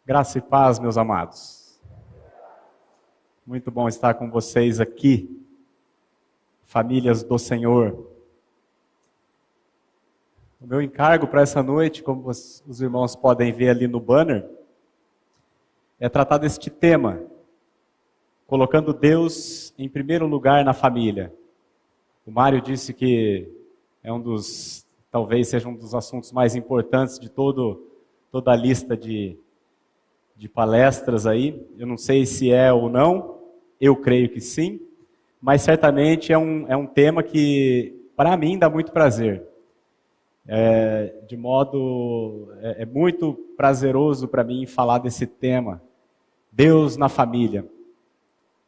Graça e paz, meus amados. Muito bom estar com vocês aqui, famílias do Senhor. O meu encargo para essa noite, como os irmãos podem ver ali no banner, é tratar deste tema, colocando Deus em primeiro lugar na família. O Mário disse que talvez seja um dos assuntos mais importantes de toda a lista de palestras aí. Eu não sei se é ou não, eu creio que sim, mas certamente é um tema que, para mim, dá muito prazer. É muito prazeroso para mim falar desse tema, Deus na família,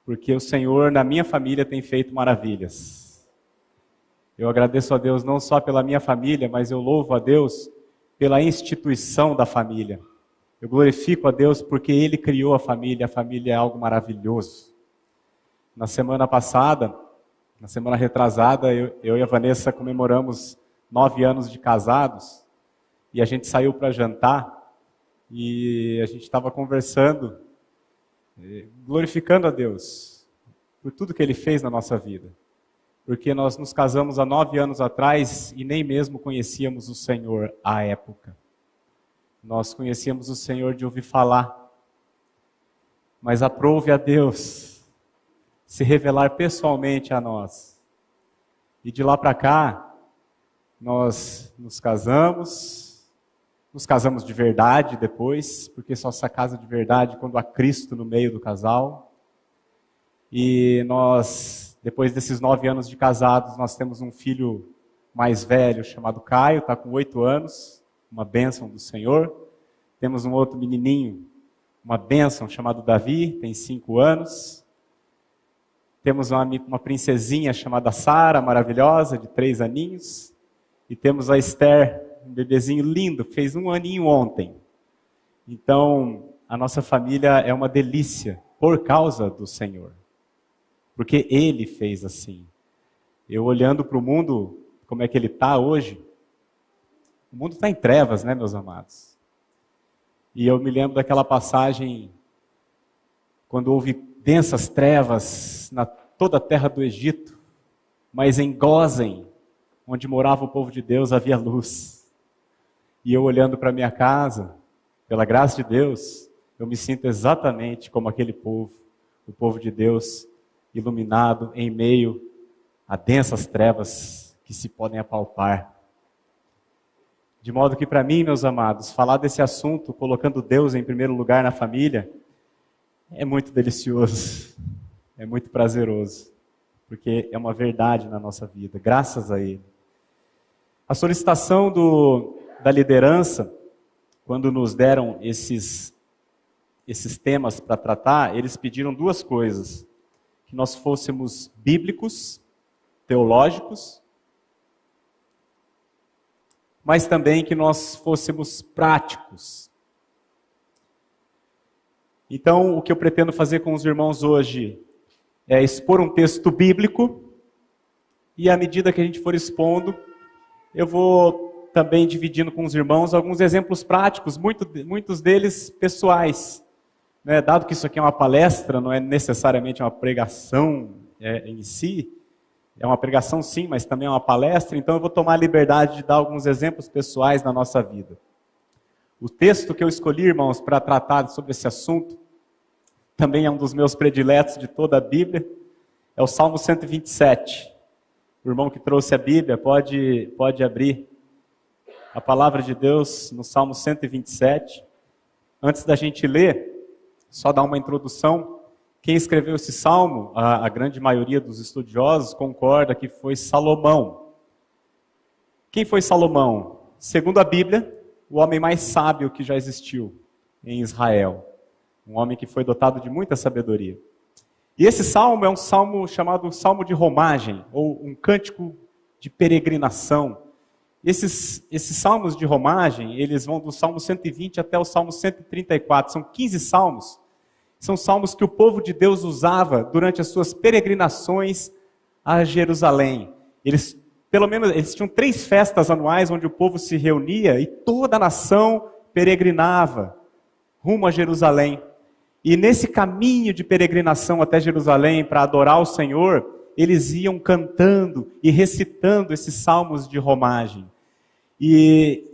porque o Senhor na minha família tem feito maravilhas. Eu agradeço a Deus não só pela minha família, mas eu louvo a Deus pela instituição da família. Eu glorifico a Deus porque Ele criou a família é algo maravilhoso. Na semana passada, na semana retrasada, eu e a Vanessa comemoramos 9 anos de casados, e a gente saiu para jantar, e a gente estava conversando, glorificando a Deus por tudo que Ele fez na nossa vida. Porque nós nos casamos há 9 anos atrás, e nem mesmo conhecíamos o Senhor à época. Nós conhecíamos o Senhor de ouvir falar, mas aprove a Deus se revelar pessoalmente a nós. E de lá para cá, nós nos casamos de verdade depois, porque só se casa de verdade quando há Cristo no meio do casal. E nós, depois desses 9 anos de casados, nós temos um filho mais velho chamado Caio, está com 8 anos. Uma bênção do Senhor. Temos um outro menininho, uma bênção, chamado Davi, tem 5 anos. Temos uma princesinha chamada Sara, maravilhosa, de 3 aninhos. E temos a Esther, um bebezinho lindo, fez 1 aninho ontem. Então, a nossa família é uma delícia, por causa do Senhor. Porque Ele fez assim. Eu olhando para o mundo, como é que ele está hoje, o mundo está em trevas, né, meus amados? E eu me lembro daquela passagem, quando houve densas trevas na toda a terra do Egito, mas em Gósen, onde morava o povo de Deus, havia luz. E eu olhando para minha casa, pela graça de Deus, eu me sinto exatamente como aquele povo, o povo de Deus, iluminado em meio a densas trevas que se podem apalpar. De modo que para mim, meus amados, falar desse assunto, colocando Deus em primeiro lugar na família, é muito delicioso, é muito prazeroso, porque é uma verdade na nossa vida, graças a Ele. A solicitação da liderança, quando nos deram esses temas para tratar, eles pediram 2 coisas, que nós fôssemos bíblicos, teológicos, mas também que nós fôssemos práticos. Então, o que eu pretendo fazer com os irmãos hoje é expor um texto bíblico, e à medida que a gente for expondo, eu vou também dividindo com os irmãos alguns exemplos práticos, muitos deles pessoais. Né? Dado que isso aqui é uma palestra, não é necessariamente uma pregação em si, é uma pregação sim, mas também é uma palestra, então eu vou tomar a liberdade de dar alguns exemplos pessoais na nossa vida. O texto que eu escolhi, irmãos, para tratar sobre esse assunto, também é um dos meus prediletos de toda a Bíblia, é o Salmo 127. O irmão que trouxe a Bíblia pode abrir a palavra de Deus no Salmo 127. Antes da gente ler, só dar uma introdução. Quem escreveu esse salmo, a grande maioria dos estudiosos concorda que foi Salomão. Quem foi Salomão? Segundo a Bíblia, o homem mais sábio que já existiu em Israel. Um homem que foi dotado de muita sabedoria. E esse salmo é um salmo chamado Salmo de Romagem, ou um cântico de peregrinação. Esses salmos de romagem, eles vão do Salmo 120 até o Salmo 134. São 15 salmos. São salmos que o povo de Deus usava durante as suas peregrinações a Jerusalém. Eles tinham 3 festas anuais onde o povo se reunia e toda a nação peregrinava rumo a Jerusalém. E nesse caminho de peregrinação até Jerusalém para adorar o Senhor, eles iam cantando e recitando esses salmos de romagem. E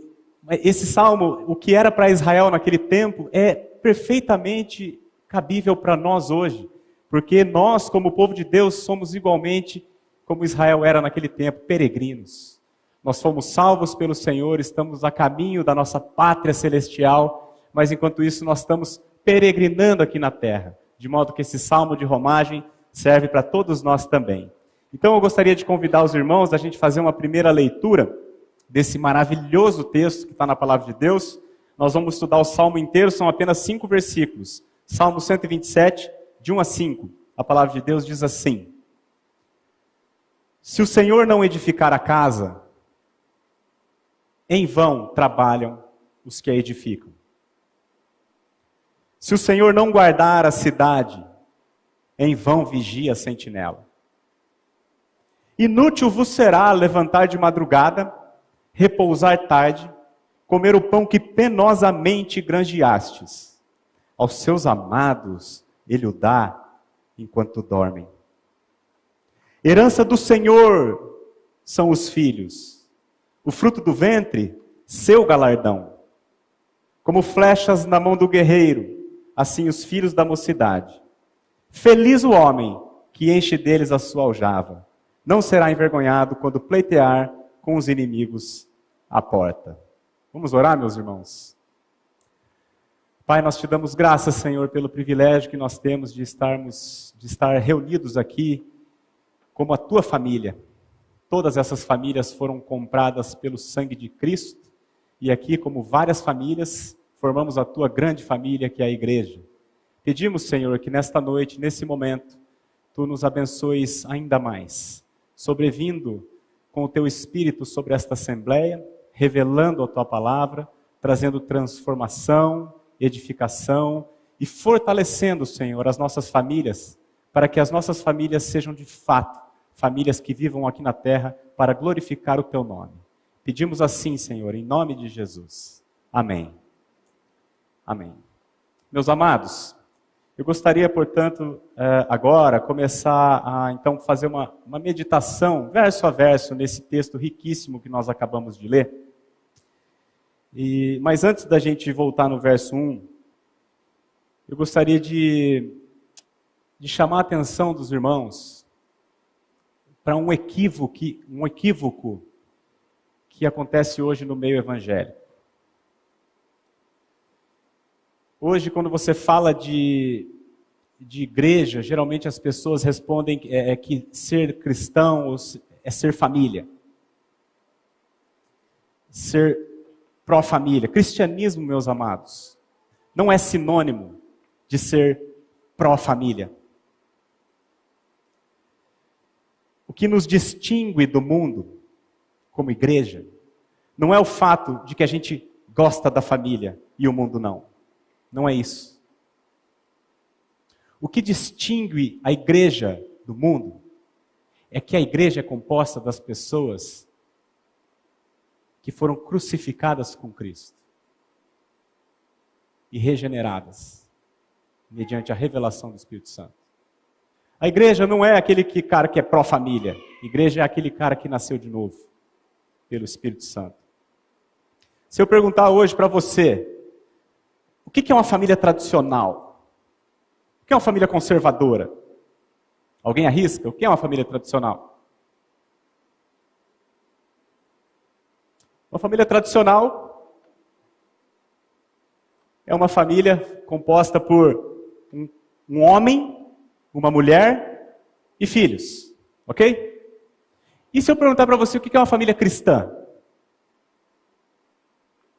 esse salmo, o que era para Israel naquele tempo, é perfeitamente cabível para nós hoje. Porque nós, como povo de Deus, somos igualmente como Israel era naquele tempo, peregrinos. Nós fomos salvos pelo Senhor, estamos a caminho da nossa pátria celestial, mas enquanto isso nós estamos peregrinando aqui na terra, de modo que esse salmo de romagem serve para todos nós também. Então eu gostaria de convidar os irmãos a gente fazer uma primeira leitura desse maravilhoso texto que está na palavra de Deus. Nós vamos estudar o salmo inteiro, são apenas 5 versículos. Salmo 127, de 1 a 5. A palavra de Deus diz assim: Se o Senhor não edificar a casa, em vão trabalham os que a edificam. Se o Senhor não guardar a cidade, em vão vigia a sentinela. Inútil vos será levantar de madrugada, repousar tarde, comer o pão que penosamente granjeastes. Aos seus amados ele o dá enquanto dormem. Herança do Senhor são os filhos, o fruto do ventre, seu galardão. Como flechas na mão do guerreiro, assim os filhos da mocidade. Feliz o homem que enche deles a sua aljava. Não será envergonhado quando pleitear com os inimigos à porta. Vamos orar, meus irmãos? Pai, nós te damos graças, Senhor, pelo privilégio que nós temos de estar reunidos aqui como a tua família. Todas essas famílias foram compradas pelo sangue de Cristo, e aqui, como várias famílias, formamos a tua grande família, que é a igreja. Pedimos, Senhor, que nesta noite, nesse momento, tu nos abençoes ainda mais, sobrevindo com o teu Espírito sobre esta assembleia, revelando a tua palavra, trazendo transformação, edificação e fortalecendo, Senhor, as nossas famílias, para que as nossas famílias sejam de fato famílias que vivam aqui na terra para glorificar o teu nome. Pedimos assim, Senhor, em nome de Jesus. Amém. Amém. Meus amados, eu gostaria, portanto, agora começar a então fazer uma meditação, verso a verso, nesse texto riquíssimo que nós acabamos de ler. Mas antes da gente voltar no verso 1, eu gostaria de chamar a atenção dos irmãos para um equívoco que acontece hoje no meio evangélico. Hoje, quando você fala de igreja, geralmente as pessoas respondem que ser cristão é ser família. Ser pró-família. Cristianismo, meus amados, não é sinônimo de ser pró-família. O que nos distingue do mundo, como igreja, não é o fato de que a gente gosta da família e o mundo não. Não é isso. O que distingue a igreja do mundo é que a igreja é composta das pessoas que foram crucificadas com Cristo e regeneradas mediante a revelação do Espírito Santo. A igreja não é aquele cara que é pró-família. A igreja é aquele cara que nasceu de novo pelo Espírito Santo. Se eu perguntar hoje para você, o que é uma família tradicional? O que é uma família conservadora? Alguém arrisca? O que é uma família tradicional? Uma família tradicional é uma família composta por um homem, uma mulher e filhos. Ok? E se eu perguntar para você o que é uma família cristã?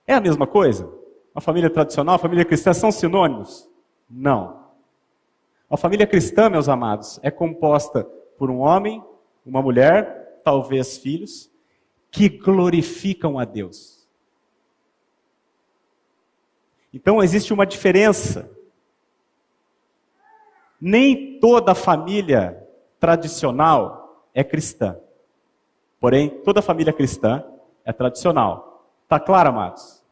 É a mesma coisa? Uma família tradicional, uma família cristã são sinônimos? Não. Uma família cristã, meus amados, é composta por um homem, uma mulher, talvez filhos, que glorificam a Deus. Então existe uma diferença. Nem toda família tradicional é cristã. Porém, toda família cristã é tradicional. Está claro, amados?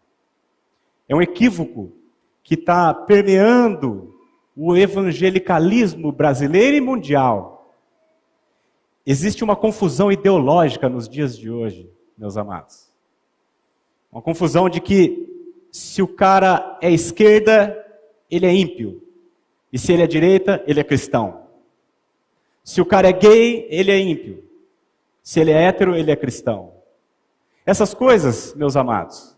É um equívoco que está permeando o evangelicalismo brasileiro e mundial. Existe uma confusão ideológica nos dias de hoje, meus amados. Uma confusão de que se o cara é esquerda, ele é ímpio. E se ele é direita, ele é cristão. Se o cara é gay, ele é ímpio. Se ele é hétero, ele é cristão. Essas coisas, meus amados,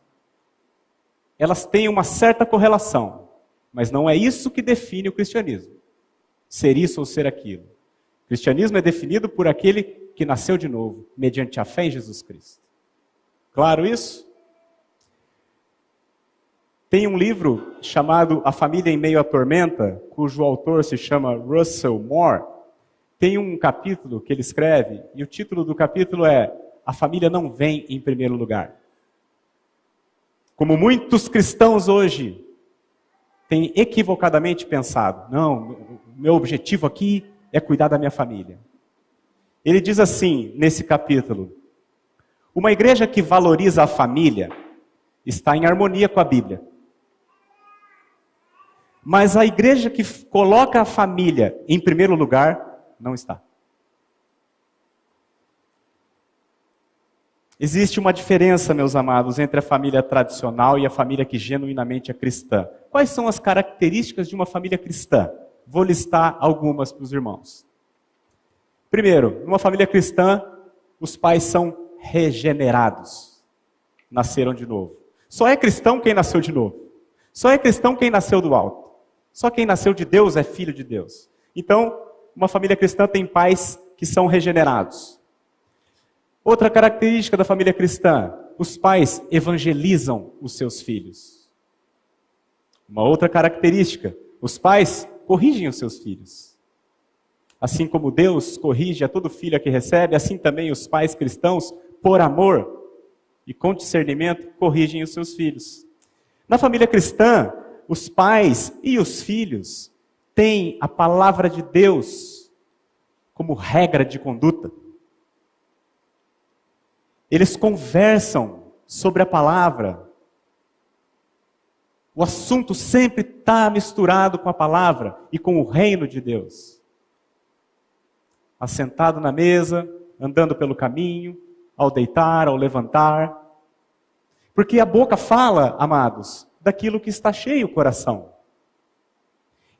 elas têm uma certa correlação, mas não é isso que define o cristianismo. Ser isso ou ser aquilo. O cristianismo é definido por aquele que nasceu de novo, mediante a fé em Jesus Cristo. Claro isso? Tem um livro chamado A Família em Meio à Tormenta, cujo autor se chama Russell Moore. Tem um capítulo que ele escreve, e o título do capítulo é A Família Não Vem em Primeiro Lugar. Como muitos cristãos hoje têm equivocadamente pensado, não, o meu objetivo aqui é cuidar da minha família. Ele diz assim, nesse capítulo, uma igreja que valoriza a família está em harmonia com a Bíblia. Mas a igreja que coloca a família em primeiro lugar, não está. Existe uma diferença, meus amados, entre a família tradicional e a família que genuinamente é cristã. Quais são as características de uma família cristã? Vou listar algumas para os irmãos. Primeiro, numa família cristã, os pais são regenerados. Nasceram de novo. Só é cristão quem nasceu de novo. Só é cristão quem nasceu do alto. Só quem nasceu de Deus é filho de Deus. Então, uma família cristã tem pais que são regenerados. Outra característica da família cristã, os pais evangelizam os seus filhos. Uma outra característica, os pais corrigem os seus filhos. Assim como Deus corrige a todo filho que recebe, assim também os pais cristãos, por amor e com discernimento, corrigem os seus filhos. Na família cristã, os pais e os filhos têm a palavra de Deus como regra de conduta. Eles conversam sobre a palavra. O assunto sempre está misturado com a palavra e com o reino de Deus. Assentado na mesa, andando pelo caminho, ao deitar, ao levantar. Porque a boca fala, amados, daquilo que está cheio o coração.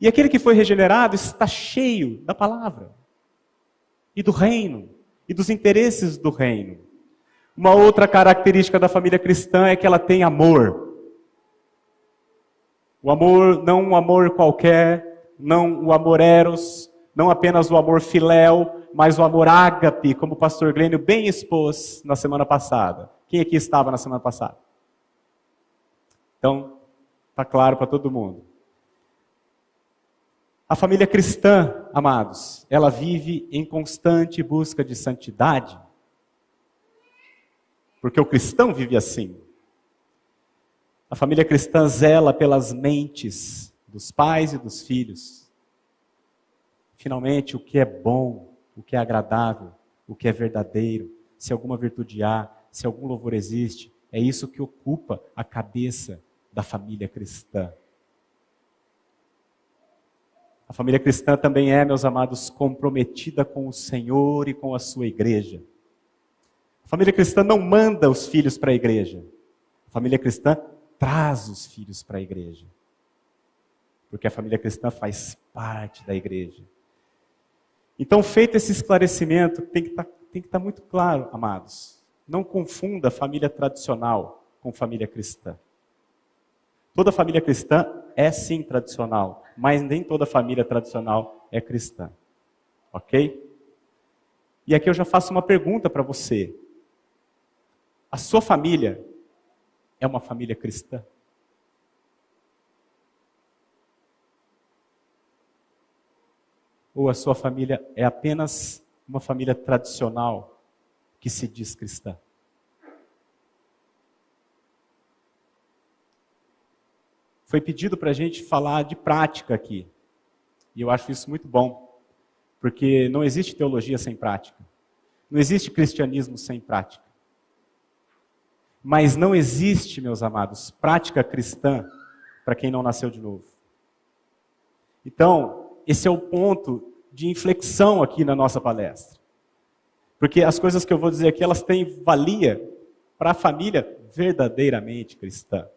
E aquele que foi regenerado está cheio da palavra. E do reino. E dos interesses do reino. Uma outra característica da família cristã é que ela tem amor. O amor, não um amor qualquer, não o amor eros, não apenas o amor filéu, mas o amor ágape, como o pastor Glênio bem expôs na semana passada. Quem aqui estava na semana passada? Então, está claro para todo mundo. A família cristã, amados, ela vive em constante busca de santidade. Porque o cristão vive assim. A família cristã zela pelas mentes dos pais e dos filhos. Finalmente, o que é bom, o que é agradável, o que é verdadeiro, se alguma virtude há, se algum louvor existe, é isso que ocupa a cabeça da família cristã. A família cristã também é, meus amados, comprometida com o Senhor e com a sua igreja. A família cristã não manda os filhos para a igreja. A família cristã traz os filhos para a igreja. Porque a família cristã faz parte da igreja. Então, feito esse esclarecimento, tem que estar muito claro, amados. Não confunda família tradicional com família cristã. Toda família cristã é sim tradicional, mas nem toda família tradicional é cristã. Ok? E aqui eu já faço uma pergunta para você. A sua família é uma família cristã? Ou a sua família é apenas uma família tradicional que se diz cristã? Foi pedido para a gente falar de prática aqui. E eu acho isso muito bom. Porque não existe teologia sem prática. Não existe cristianismo sem prática. Mas não existe, meus amados, prática cristã para quem não nasceu de novo. Então, esse é o ponto de inflexão aqui na nossa palestra. Porque as coisas que eu vou dizer aqui, elas têm valia para a família verdadeiramente cristã.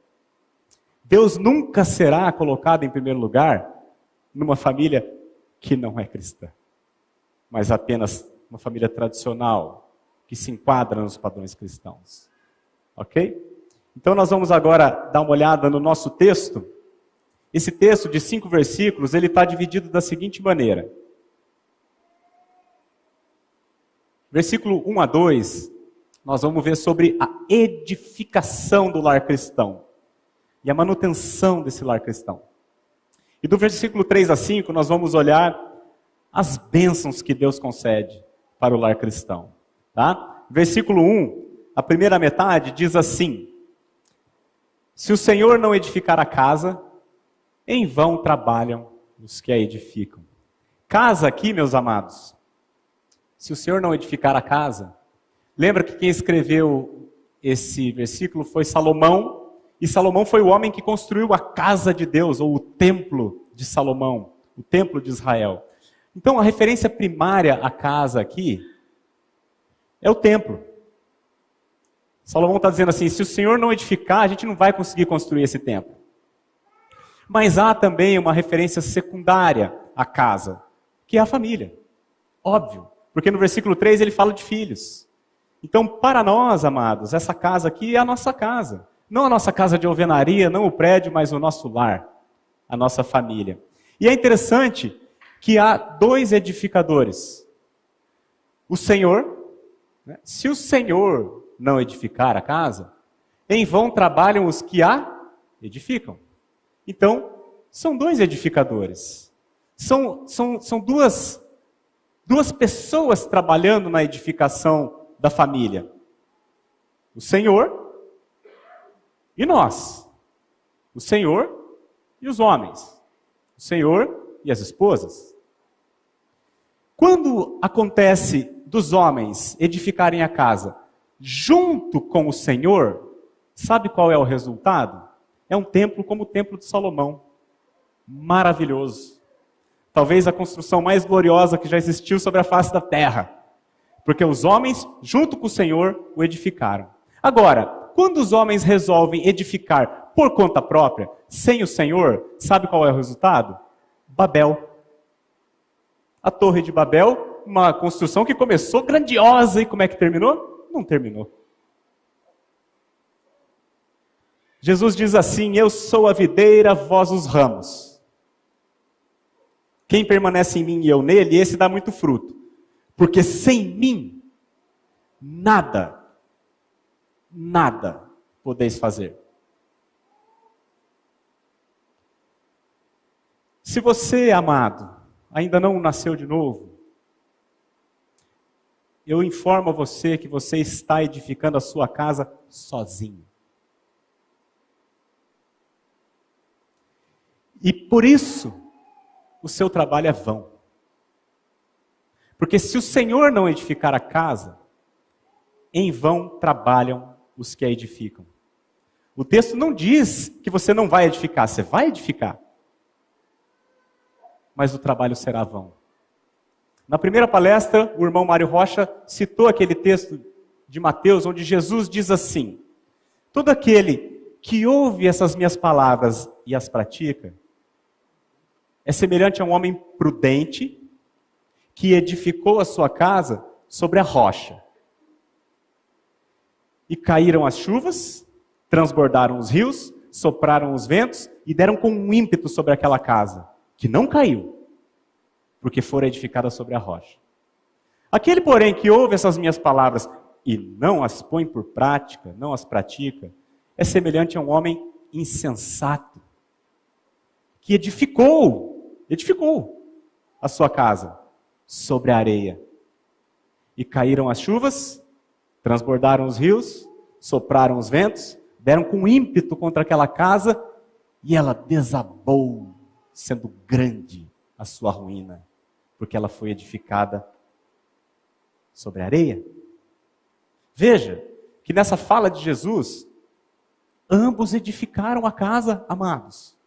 Deus nunca será colocado em primeiro lugar numa família que não é cristã, mas apenas uma família tradicional, que se enquadra nos padrões cristãos. Ok? Então nós vamos agora dar uma olhada no nosso texto. Esse texto de 5 versículos, ele está dividido da seguinte maneira. Versículo 1 a 2, nós vamos ver sobre a edificação do lar cristão e a manutenção desse lar cristão. E do versículo 3 a 5, nós vamos olhar as bênçãos que Deus concede para o lar cristão. Tá? Versículo 1, a primeira metade, diz assim: se o Senhor não edificar a casa, em vão trabalham os que a edificam. Casa aqui, meus amados, se o Senhor não edificar a casa, lembra que quem escreveu esse versículo foi Salomão, e Salomão foi o homem que construiu a casa de Deus, ou o templo de Salomão, o templo de Israel. Então a referência primária à casa aqui é o templo. Salomão está dizendo assim, se o Senhor não edificar, a gente não vai conseguir construir esse templo. Mas há também uma referência secundária à casa, que é a família. Óbvio, porque no versículo 3 ele fala de filhos. Então, para nós, amados, essa casa aqui é a nossa casa. Não a nossa casa de alvenaria, não o prédio, mas o nosso lar, a nossa família. E é interessante que há 2 edificadores. O Senhor, né? Se o Senhor não edificar a casa, em vão trabalham os que a edificam. Então, são 2 edificadores. São duas pessoas trabalhando na edificação da família. O Senhor e nós. O Senhor e os homens. O Senhor e as esposas. Quando acontece dos homens edificarem a casa junto com o Senhor, sabe qual é o resultado? É um templo como o templo de Salomão. Maravilhoso. Talvez a construção mais gloriosa que já existiu sobre a face da terra. Porque os homens, junto com o Senhor, o edificaram. Agora, quando os homens resolvem edificar por conta própria, sem o Senhor, sabe qual é o resultado? Babel. A Torre de Babel, uma construção que começou grandiosa e como é que terminou? Não terminou. Jesus diz assim, eu sou a videira, vós os ramos. Quem permanece em mim e eu nele, esse dá muito fruto. Porque sem mim, nada podeis fazer. Se você, amado, ainda não nasceu de novo, eu informo a você que você está edificando a sua casa sozinho. E por isso, o seu trabalho é vão. Porque se o Senhor não edificar a casa, em vão trabalham os que a edificam. O texto não diz que você não vai edificar, você vai edificar. Mas o trabalho será vão. Na primeira palestra, o irmão Mário Rocha citou aquele texto de Mateus, onde Jesus diz assim, todo aquele que ouve essas minhas palavras e as pratica, é semelhante a um homem prudente, que edificou a sua casa sobre a rocha. E caíram as chuvas, transbordaram os rios, sopraram os ventos e deram com um ímpeto sobre aquela casa, que não caiu, porque fora edificada sobre a rocha. Aquele, porém, que ouve essas minhas palavras e não as põe por prática, não as pratica, é semelhante a um homem insensato, que edificou a sua casa sobre a areia. E caíram as chuvas, transbordaram os rios, sopraram os ventos, deram com ímpeto contra aquela casa, e ela desabou, sendo grande a sua ruína, porque ela foi edificada sobre a areia. Veja que nessa fala de Jesus, ambos edificaram a casa, amados.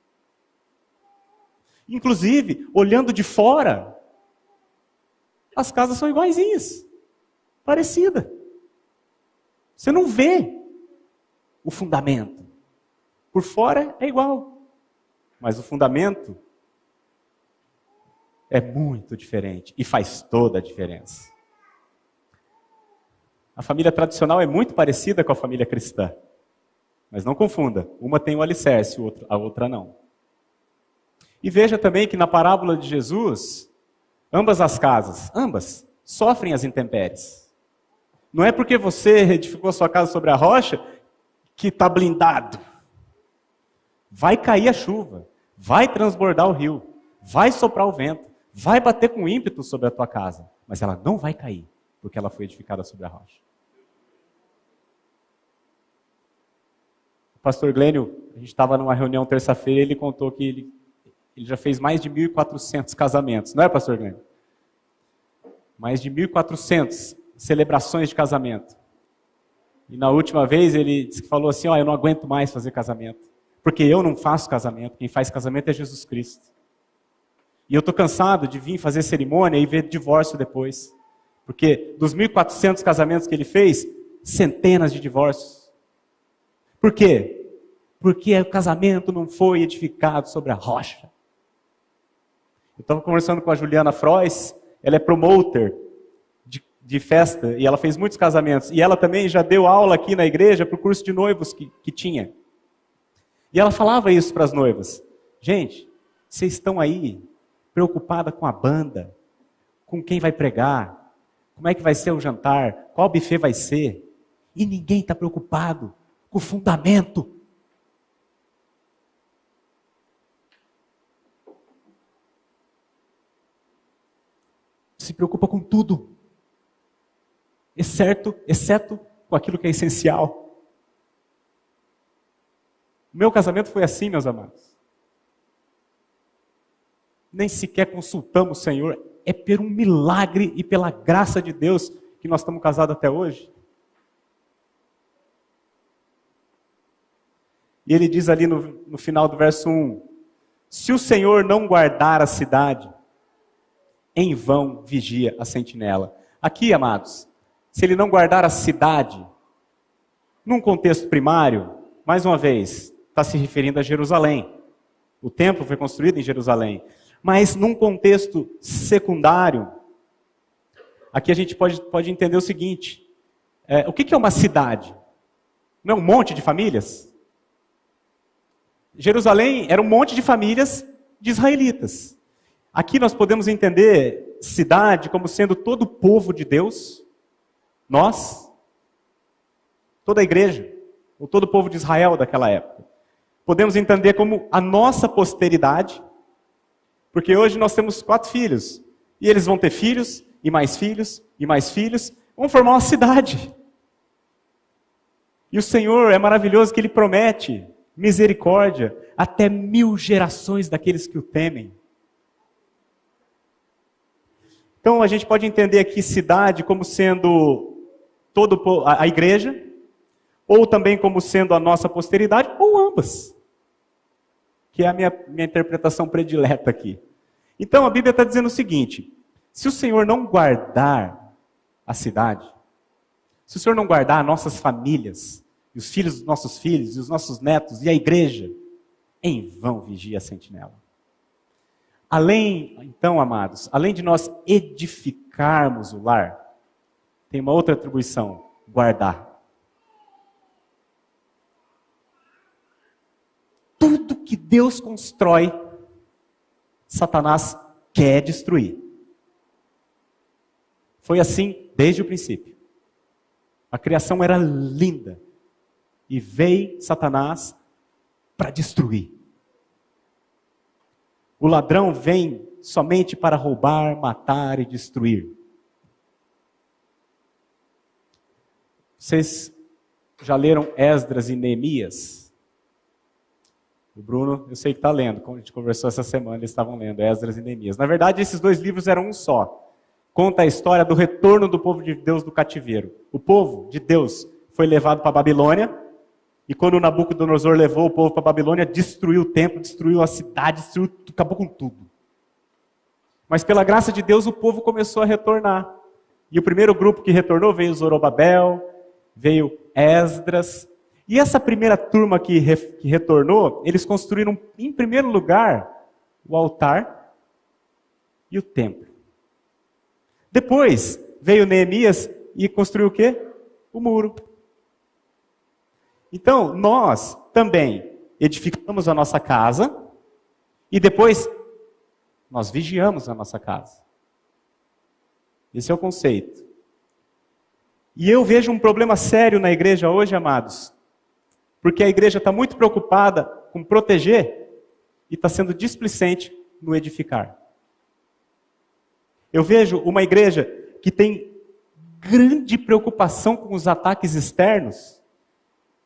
Inclusive, olhando de fora, as casas são iguaizinhas, parecidas. Você não vê o fundamento. Por fora é igual, mas o fundamento é muito diferente e faz toda a diferença. A família tradicional é muito parecida com a família cristã. Mas não confunda, uma tem o alicerce, a outra não. E veja também que na parábola de Jesus, ambas as casas, ambas, sofrem as intempéries. Não é porque você edificou a sua casa sobre a rocha que está blindado. Vai cair a chuva, vai transbordar o rio, vai soprar o vento, vai bater com ímpeto sobre a tua casa, mas ela não vai cair, porque ela foi edificada sobre a rocha. O pastor Glênio, a gente estava numa reunião terça-feira, ele contou que ele já fez mais de 1.400 casamentos, não é, pastor Glênio? Mais de 1.400 celebrações de casamento. E na última vez ele disse que falou assim, eu não aguento mais fazer casamento, porque eu não faço casamento, quem faz casamento é Jesus Cristo. E eu estou cansado de vir fazer cerimônia e ver divórcio depois. Porque dos 1.400 casamentos que ele fez, centenas de divórcios. Por quê? Porque o casamento não foi edificado sobre a rocha. Eu estava conversando com a Juliana Frois, ela é promoter de festa, e ela fez muitos casamentos. E ela também já deu aula aqui na igreja para o curso de noivos que tinha. E ela falava isso para as noivas. Gente, vocês estão aí preocupada com a banda, com quem vai pregar, como é que vai ser o jantar, qual buffet vai ser. E ninguém está preocupado com o fundamento. Se preocupa com tudo, exceto com aquilo que é essencial. O meu casamento foi assim, meus amados. Nem sequer consultamos o Senhor. É por um milagre e pela graça de Deus que nós estamos casados até hoje. E ele diz ali no final do verso 1, se o Senhor não guardar a cidade, em vão vigia a sentinela. Aqui, amados, se ele não guardar a cidade, num contexto primário, mais uma vez, está se referindo a Jerusalém. O templo foi construído em Jerusalém. Mas num contexto secundário, aqui a gente pode entender o seguinte, o que é uma cidade? Não é um monte de famílias? Jerusalém era um monte de famílias de israelitas. Aqui nós podemos entender cidade como sendo todo o povo de Deus, nós, toda a igreja, ou todo o povo de Israel daquela época. Podemos entender como a nossa posteridade, porque hoje nós temos 4 filhos, e eles vão ter filhos, e mais filhos, e mais filhos, vão formar uma cidade. E o Senhor é maravilhoso que Ele promete misericórdia até 1000 gerações daqueles que o temem. Então a gente pode entender aqui cidade como sendo a igreja, ou também como sendo a nossa posteridade, ou ambas. Que é a minha interpretação predileta aqui. Então a Bíblia está dizendo o seguinte, se o Senhor não guardar a cidade, se o Senhor não guardar nossas famílias, e os filhos dos nossos filhos, e os nossos netos, e a igreja, em vão vigia a sentinela. Então, amados, além de nós edificarmos o lar, tem uma outra atribuição, guardar. Tudo que Deus constrói, Satanás quer destruir. Foi assim desde o princípio. A criação era linda. E veio Satanás para destruir. O ladrão vem somente para roubar, matar e destruir. Vocês já leram Esdras e Neemias? O Bruno, eu sei que está lendo, como a gente conversou essa semana, eles estavam lendo Esdras e Neemias. Na verdade, esses 2 livros eram um só. Conta a história do retorno do povo de Deus do cativeiro. O povo de Deus foi levado para a Babilônia, E quando Nabucodonosor levou o povo para a Babilônia, destruiu o templo, destruiu a cidade, acabou com tudo. Mas pela graça de Deus, o povo começou a retornar. E o primeiro grupo que retornou veio Zorobabel, veio Esdras. E essa primeira turma que retornou, eles construíram, em primeiro lugar, o altar e o templo. Depois veio Neemias e construiu o quê? O muro. Então, nós também edificamos a nossa casa e depois nós vigiamos a nossa casa. Esse é o conceito. E eu vejo um problema sério na igreja hoje, amados, porque a igreja está muito preocupada com proteger e está sendo displicente no edificar. Eu vejo uma igreja que tem grande preocupação com os ataques externos,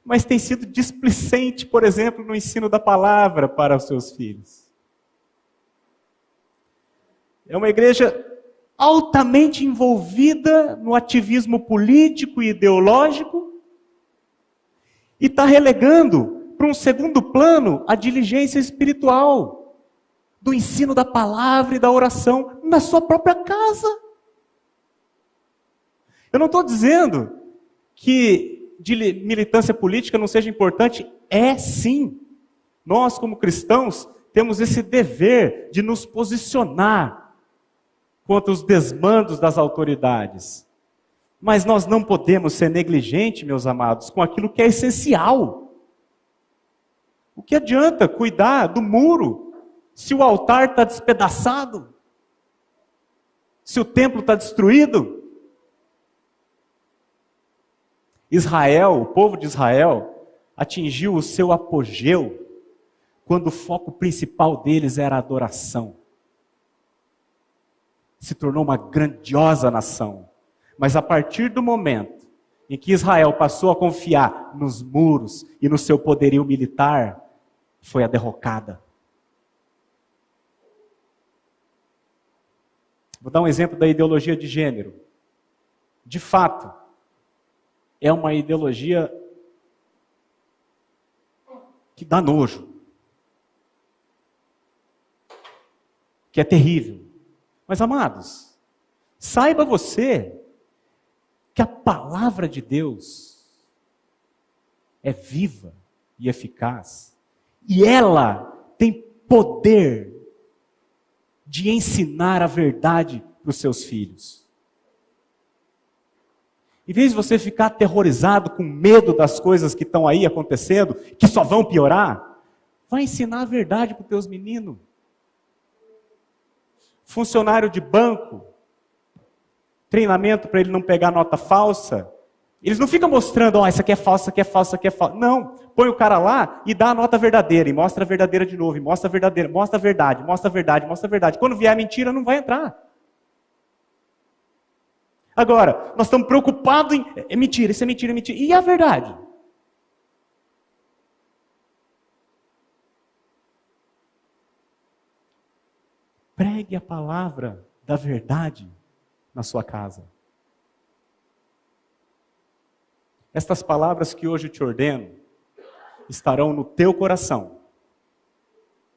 mas tem sido displicente, por exemplo, no ensino da palavra para os seus filhos. É uma igreja altamente envolvida no ativismo político e ideológico e está relegando para um segundo plano a diligência espiritual do ensino da palavra e da oração na sua própria casa. Eu não estou dizendo que de militância política não seja importante, é sim. Nós, como cristãos, temos esse dever de nos posicionar contra os desmandos das autoridades. Mas nós não podemos ser negligentes, meus amados, com aquilo que é essencial. O que adianta cuidar do muro se o altar está despedaçado? Se o templo está destruído? Israel, o povo de Israel, atingiu o seu apogeu quando o foco principal deles era a adoração. Se tornou uma grandiosa nação. Mas a partir do momento em que Israel passou a confiar nos muros e no seu poderio militar, foi a derrocada. Vou dar um exemplo da ideologia de gênero. De fato, é uma ideologia que dá nojo, que é terrível. Mas, amados, saiba você que a palavra de Deus é viva e eficaz, e ela tem poder de ensinar a verdade para os seus filhos. Em vez de você ficar aterrorizado com medo das coisas que estão aí acontecendo, que só vão piorar, vai ensinar a verdade para os teus meninos. Funcionário de banco, treinamento para ele não pegar nota falsa, eles não ficam mostrando, isso aqui é falso, isso aqui é falso, isso aqui é falso. Não, põe o cara lá e dá a nota verdadeira, e mostra a verdadeira de novo, e mostra a verdadeira, mostra a verdade, mostra a verdade, mostra a verdade. Quando vier a mentira, não vai entrar. Agora, nós estamos preocupados em, é mentira, isso é mentira, é mentira. E a verdade? Pregue a palavra da verdade na sua casa. Estas palavras que hoje te ordeno estarão no teu coração.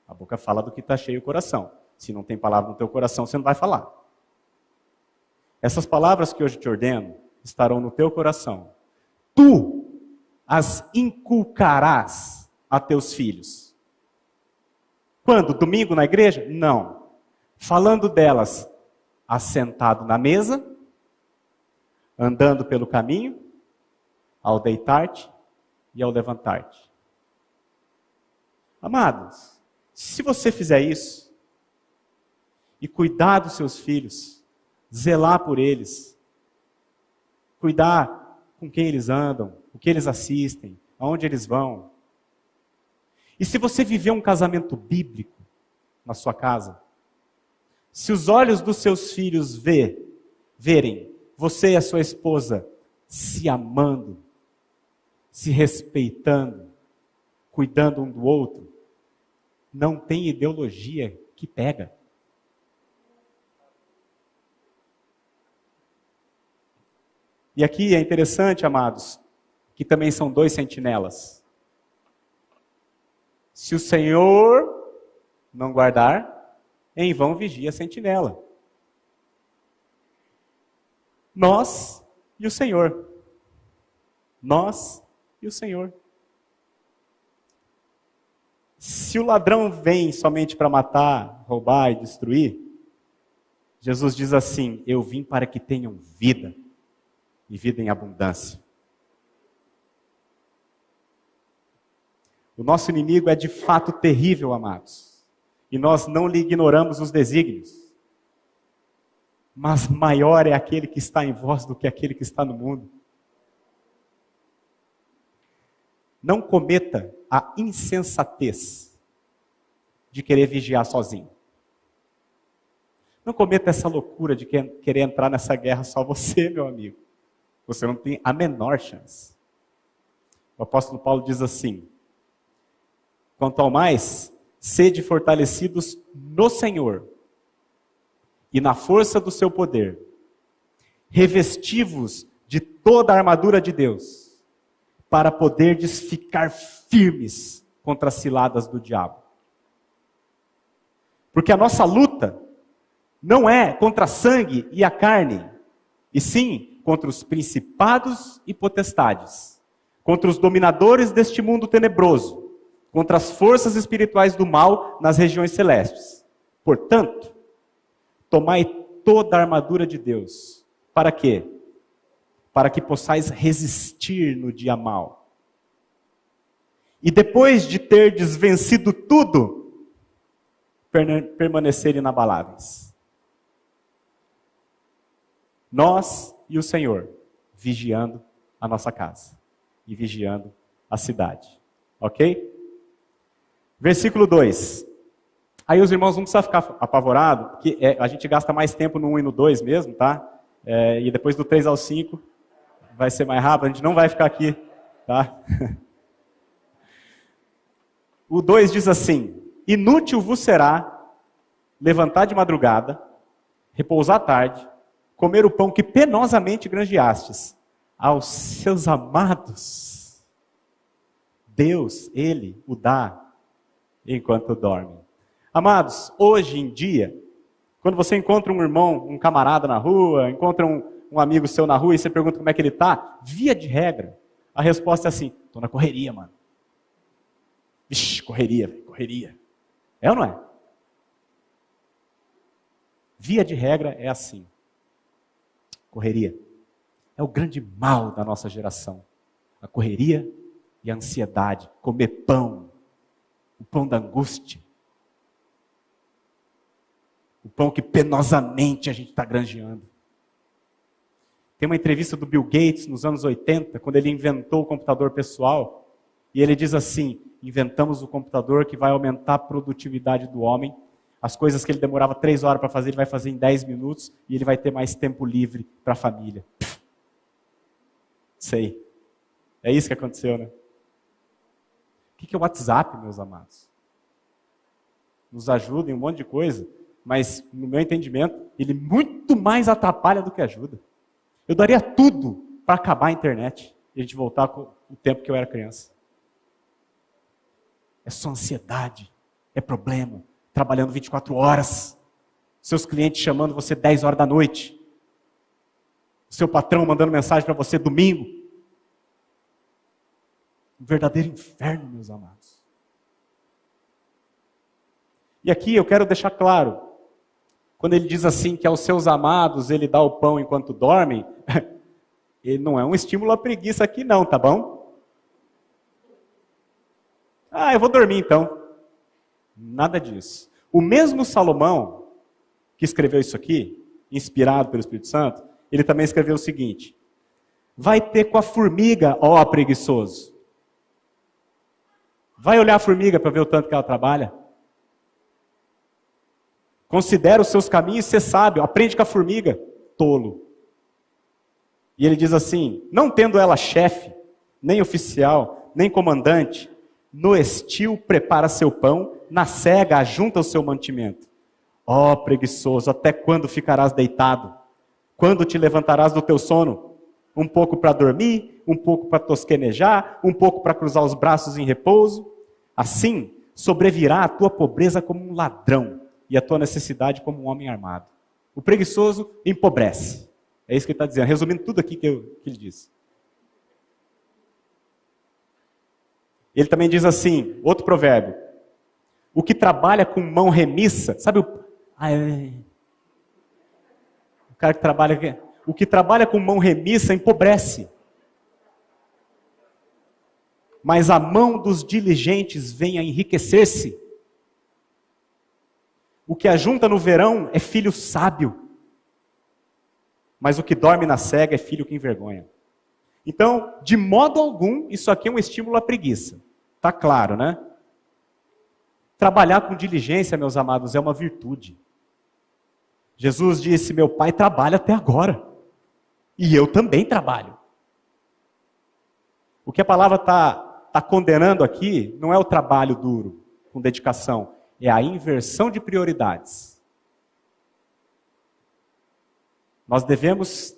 A boca fala do que está cheio o coração. Se não tem palavra no teu coração, você não vai falar. Essas palavras que hoje te ordeno estarão no teu coração. Tu as inculcarás a teus filhos. Quando? Domingo na igreja? Não. Falando delas, assentado na mesa, andando pelo caminho, ao deitar-te e ao levantar-te. Amados, se você fizer isso, e cuidar dos seus filhos, zelar por eles, cuidar com quem eles andam, o que eles assistem, aonde eles vão. E se você viver um casamento bíblico na sua casa, se os olhos dos seus filhos verem você e a sua esposa se amando, se respeitando, cuidando um do outro, não tem ideologia que pega. E aqui é interessante, amados, que também são dois sentinelas. Se o Senhor não guardar, em vão vigia a sentinela. Nós e o Senhor. Nós e o Senhor. Se o ladrão vem somente para matar, roubar e destruir, Jesus diz assim: eu vim para que tenham vida, e vida em abundância. O nosso inimigo é de fato terrível, amados, e nós não lhe ignoramos os desígnios. Mas maior é aquele que está em vós do que aquele que está no mundo. Não cometa a insensatez de querer vigiar sozinho. Não cometa essa loucura de querer entrar nessa guerra só você, meu amigo. Você não tem a menor chance. O apóstolo Paulo diz assim: quanto ao mais, sede fortalecidos no Senhor e na força do seu poder. Revesti-vos de toda a armadura de Deus, para poderdes ficar firmes contra as ciladas do diabo. Porque a nossa luta não é contra a sangue e a carne, e sim contra os principados e potestades, contra os dominadores deste mundo tenebroso, contra as forças espirituais do mal nas regiões celestes. Portanto, tomai toda a armadura de Deus. Para quê? Para que possais resistir no dia mau. E depois de terdes vencido tudo, permanecer inabaláveis. Nós e o Senhor, vigiando a nossa casa e vigiando a cidade. Ok? Versículo 2. Aí os irmãos não precisam ficar apavorados, porque a gente gasta mais tempo no 1 e no 2 mesmo, tá? E depois do 3 ao 5 vai ser mais rápido, a gente não vai ficar aqui, tá? O 2 diz assim: inútil vos será levantar de madrugada, repousar à tarde, comer o pão que penosamente granjeastes aos seus amados. Deus, Ele o dá enquanto dorme. Amados, hoje em dia, quando você encontra um irmão, um camarada na rua, encontra um amigo seu na rua e você pergunta como é que ele está, via de regra, a resposta é assim: estou na correria, mano. Vixe, correria, correria. É ou não é? Via de regra é assim. Correria. É o grande mal da nossa geração. A correria e a ansiedade. Comer pão. O pão da angústia. O pão que penosamente a gente está granjeando. Tem uma entrevista do Bill Gates nos anos 80, quando ele inventou o computador pessoal. E ele diz assim: inventamos o computador que vai aumentar a produtividade do homem. As coisas que ele demorava 3 horas para fazer, ele vai fazer em 10 minutos. E ele vai ter mais tempo livre para a família. Sei. É isso que aconteceu, né? O que é o WhatsApp, meus amados? Nos ajuda em um monte de coisa. Mas, no meu entendimento, ele muito mais atrapalha do que ajuda. Eu daria tudo para acabar a internet e a gente voltar com o tempo que eu era criança. É só ansiedade, é problema, trabalhando 24 horas, seus clientes chamando você 10 horas da noite, seu patrão mandando mensagem para você domingo. Um verdadeiro inferno, meus amados. E aqui eu quero deixar claro, quando ele diz assim que aos seus amados ele dá o pão enquanto dormem, ele não é um estímulo à preguiça aqui não, tá bom? Ah, eu vou dormir então. Nada disso. O mesmo Salomão, que escreveu isso aqui, inspirado pelo Espírito Santo, ele também escreveu o seguinte: vai ter com a formiga, ó preguiçoso. Vai olhar a formiga para ver o tanto que ela trabalha. Considera os seus caminhos e ser sábio. Aprende com a formiga, tolo. E ele diz assim: não tendo ela chefe, nem oficial, nem comandante, no estio prepara seu pão, na cega ajunta o seu mantimento. Ó preguiçoso, até quando ficarás deitado? Quando te levantarás do teu sono? Um pouco para dormir, um pouco para tosquenejar, um pouco para cruzar os braços em repouso? Assim, sobrevirá a tua pobreza como um ladrão e a tua necessidade como um homem armado. O preguiçoso empobrece. É isso que ele está dizendo, resumindo tudo aqui que ele disse. Ele também diz assim, outro provérbio. O que trabalha com mão remissa, sabe o cara que trabalha... O que trabalha com mão remissa empobrece. Mas a mão dos diligentes vem a enriquecer-se. O que ajunta no verão é filho sábio. Mas o que dorme na cega é filho que envergonha. Então, de modo algum, isso aqui é um estímulo à preguiça. Tá claro, né? Trabalhar com diligência, meus amados, é uma virtude. Jesus disse, meu pai trabalha até agora. E eu também trabalho. O que a palavra está condenando aqui não é o trabalho duro, com dedicação. É a inversão de prioridades. Nós devemos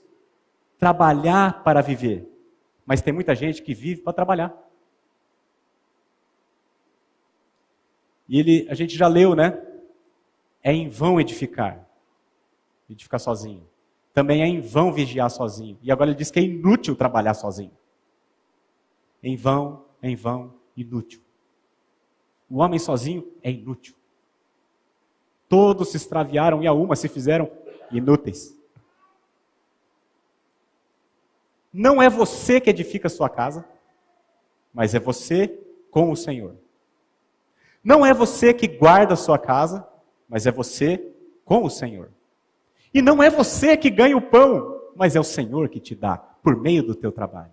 trabalhar para viver. Mas tem muita gente que vive para trabalhar. E a gente já leu, né? É em vão edificar sozinho. Também é em vão vigiar sozinho. E agora ele diz que é inútil trabalhar sozinho. Em vão, inútil. O homem sozinho é inútil. Todos se extraviaram e a uma se fizeram inúteis. Não é você que edifica a sua casa, mas é você com o Senhor. Não é você que guarda a sua casa, mas é você com o Senhor. E não é você que ganha o pão, mas é o Senhor que te dá, por meio do teu trabalho.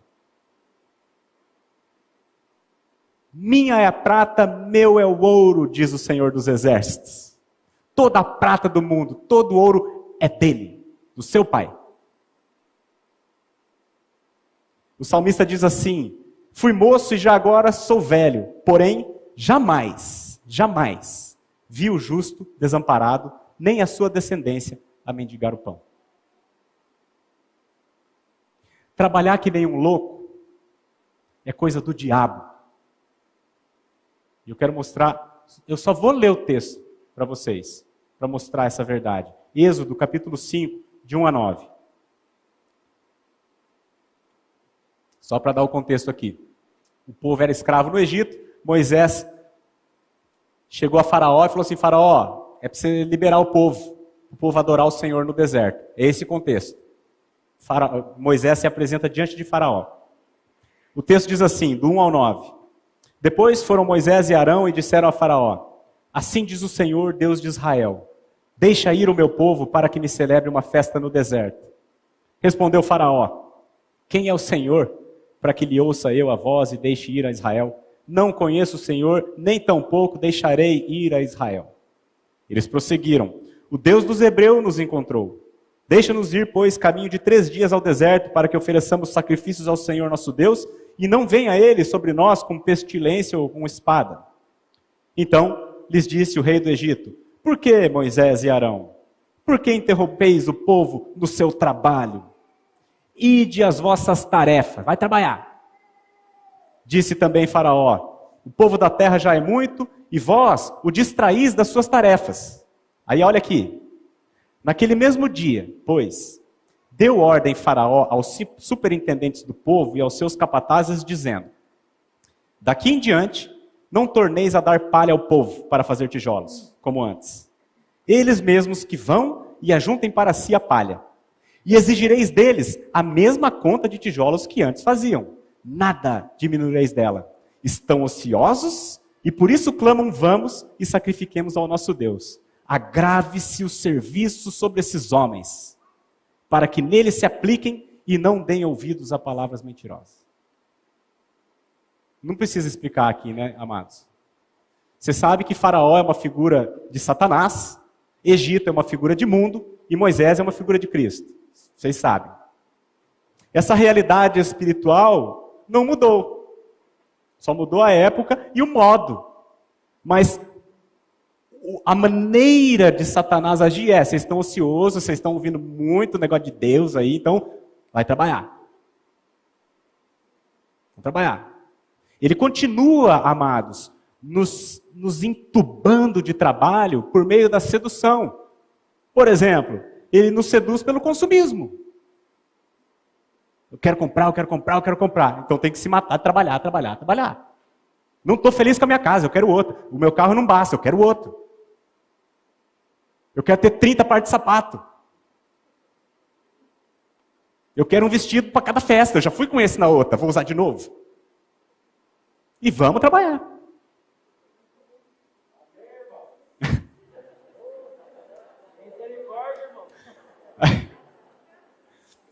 Minha é a prata, meu é o ouro, diz o Senhor dos Exércitos. Toda a prata do mundo, todo o ouro é dele, do seu Pai. O salmista diz assim, fui moço e já agora sou velho, porém jamais vi o justo desamparado, nem a sua descendência a mendigar o pão. Trabalhar que nem um louco é coisa do diabo. E eu quero mostrar, eu só vou ler o texto para vocês, para mostrar essa verdade. Êxodo, capítulo 5, de 1 a 9. Só para dar o contexto aqui. O povo era escravo no Egito, Moisés chegou a Faraó e falou assim, Faraó, é para você liberar o povo adorar o Senhor no deserto. É esse contexto. Moisés se apresenta diante de Faraó. O texto diz assim, do 1 ao 9. Depois foram Moisés e Arão e disseram a Faraó, assim diz o Senhor, Deus de Israel, deixa ir o meu povo para que me celebre uma festa no deserto. Respondeu Faraó, quem é o Senhor para que lhe ouça eu a voz e deixe ir a Israel? Não conheço o Senhor, nem tampouco deixarei ir a Israel. Eles prosseguiram, o Deus dos Hebreus nos encontrou. Deixa-nos ir, pois, caminho de 3 dias ao deserto, para que ofereçamos sacrifícios ao Senhor nosso Deus, e não venha ele sobre nós com pestilência ou com espada. Então lhes disse o rei do Egito, por que, Moisés e Arão? Por que interrompeis o povo no seu trabalho? Ide as vossas tarefas, vai trabalhar. Disse também Faraó, o povo da terra já é muito, e vós o distraís das suas tarefas. Aí olha aqui, naquele mesmo dia, pois, deu ordem Faraó aos superintendentes do povo e aos seus capatazes, dizendo, daqui em diante, não torneis a dar palha ao povo para fazer tijolos, como antes. Eles mesmos que vão e ajuntem para si a palha. E exigireis deles a mesma conta de tijolos que antes faziam. Nada diminuireis dela. Estão ociosos e por isso clamam, vamos e sacrifiquemos ao nosso Deus. Agrave-se o serviço sobre esses homens, para que neles se apliquem e não deem ouvidos a palavras mentirosas. Não precisa explicar aqui, né, amados? Você sabe que Faraó é uma figura de Satanás, Egito é uma figura de mundo e Moisés é uma figura de Cristo. Vocês sabem. Essa realidade espiritual não mudou. Só mudou a época e o modo. Mas a maneira de Satanás agir é, vocês estão ociosos, vocês estão ouvindo muito negócio de Deus aí, então vai trabalhar. Vamos trabalhar. Ele continua, amados, nos nos entubando de trabalho por meio da sedução. Por exemplo, ele nos seduz pelo consumismo. Eu quero comprar, eu quero comprar, eu quero comprar. Então tem que se matar, trabalhar, trabalhar, trabalhar. Não estou feliz com a minha casa, eu quero outra. O meu carro não basta, eu quero outro. Eu quero ter 30 pares de sapato. Eu quero um vestido para cada festa. Eu já fui com esse na outra, vou usar de novo. E vamos trabalhar.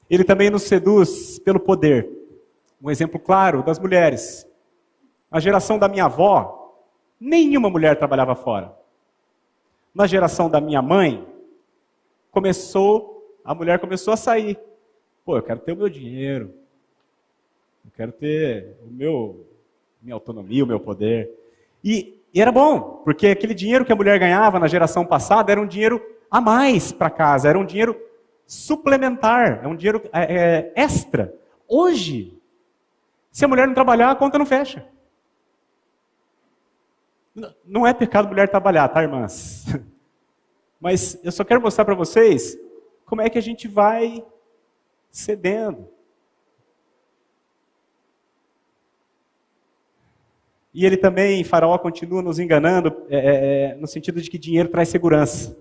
Ele também nos seduz pelo poder. Um exemplo claro das mulheres. Na geração da minha avó, nenhuma mulher trabalhava fora. Na geração da minha mãe, a mulher começou a sair. Pô, eu quero ter o meu dinheiro. Eu quero ter minha autonomia, o meu poder. E era bom, porque aquele dinheiro que a mulher ganhava na geração passada era um dinheiro a mais para casa, era um dinheiro suplementar, é um dinheiro extra. Hoje, se a mulher não trabalhar, a conta não fecha. Não é pecado mulher trabalhar, tá, irmãs? Mas eu só quero mostrar para vocês como é que a gente vai cedendo. E ele também, Faraó, continua nos enganando no sentido de que dinheiro traz segurança.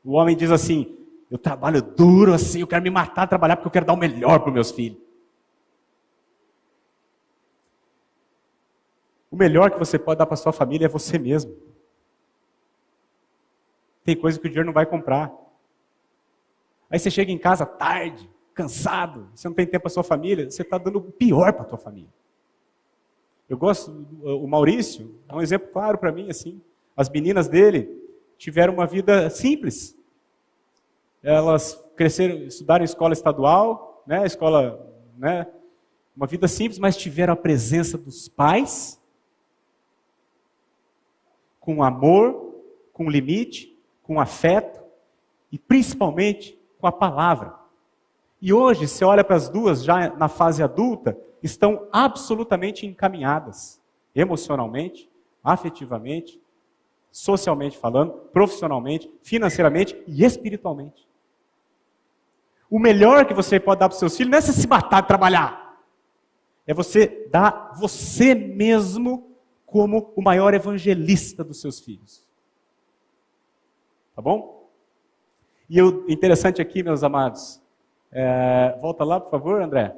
O homem diz assim, eu trabalho duro assim, eu quero me matar, trabalhar porque eu quero dar o melhor para os meus filhos. O melhor que você pode dar para sua família é você mesmo. Tem coisa que o dinheiro não vai comprar. Aí você chega em casa tarde, cansado, você não tem tempo para sua família, você está dando o pior para a tua família. Eu gosto, o Maurício é um exemplo claro para mim, assim. As meninas dele tiveram uma vida simples. Elas cresceram, estudaram em escola estadual, uma vida simples, mas tiveram a presença dos pais, com amor, com limite, com afeto e principalmente com a palavra. E hoje, você olha para as duas, já na fase adulta, estão absolutamente encaminhadas, emocionalmente, afetivamente, socialmente falando, profissionalmente, financeiramente e espiritualmente. O melhor que você pode dar para os seus filhos não é você se matar de trabalhar. É você dar você mesmo como o maior evangelista dos seus filhos. Tá bom? E o interessante aqui, meus amados, volta lá, por favor, André.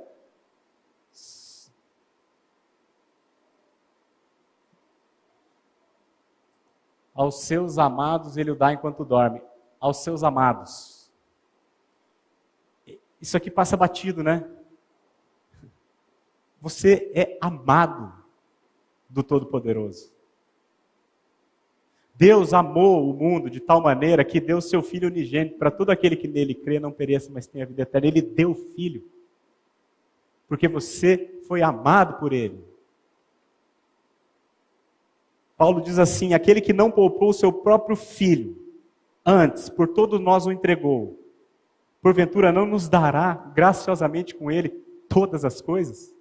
Aos seus amados ele o dá enquanto dorme. Aos seus amados. Isso aqui passa batido, né? Você é amado do Todo-Poderoso. Deus amou o mundo de tal maneira que deu seu Filho unigênito para todo aquele que nele crê, não pereça, mas tenha vida eterna. Ele deu o Filho. Porque você foi amado por Ele. Paulo diz assim, aquele que não poupou o seu próprio Filho, antes, por todos nós o entregou, porventura não nos dará graciosamente com Ele todas as coisas?